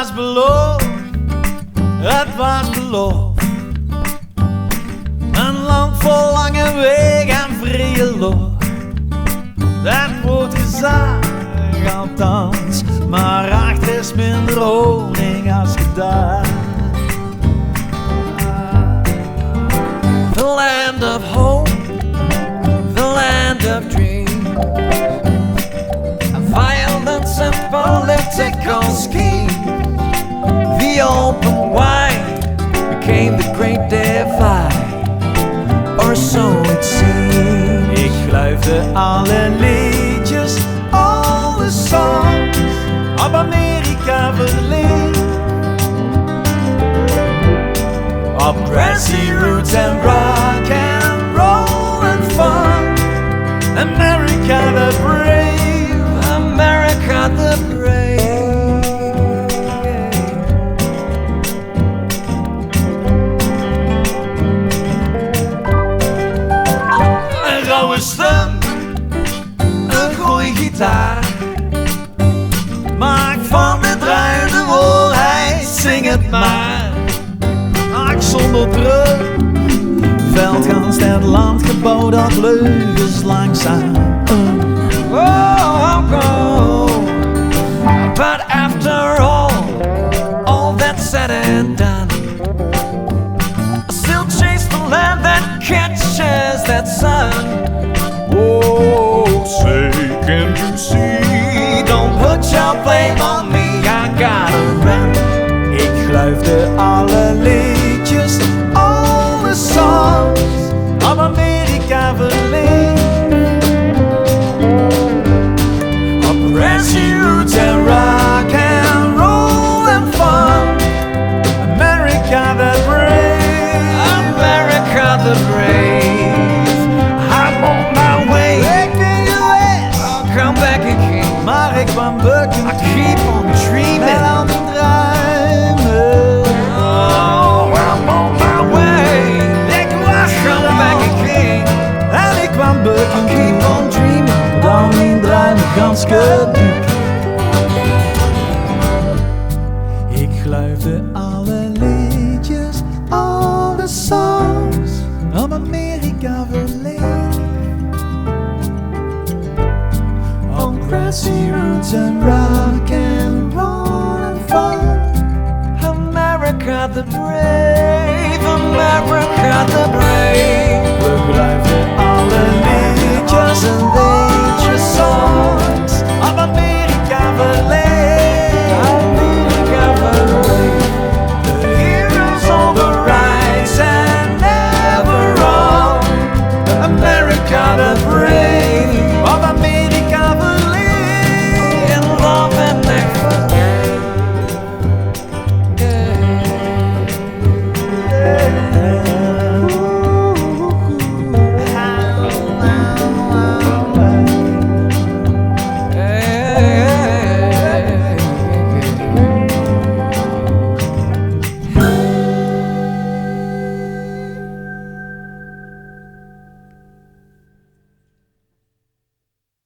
was beloofd, het was beloofd. Een land vol lange weg en vrije lucht. Dat wordt gezag althans, maar achter is minder honing als gedaan. The land of hope, the land of dreams, a violence and political scheme. The open wide became the great divide, or so it seems. Ik geloofde alle liedjes, alle songs op Amerika verliefd. Op grassy roots and rock and roll and fun. America the brave, America the brave. Een rauwe stem, een goeie gitaar. Maak van de draai de waarheid, zing het maar. Zonder brug, veldgans het land gebouwd dat leugens langzaam. Oh, oh, but after all that's said and done, I still chase the land that catches that sun. Oh, say, can't you see? Don't put your blame on me, I gotta run. Ik geloofde alle liedjes, alle songs op Amerika verliefd. Op grassy roots and rock and roll and fun. America the brave, America the brave. I'm on my way back to the US. I'll come back again, maar ik kwam bukken. I keep on dreaming. Keep on dreaming, dan in draai me gans geduurd. Ik geloofde alle liedjes, alle songs op Amerika verleefd. On grassy roots and rock and roll and fun. America the brave, America the brave.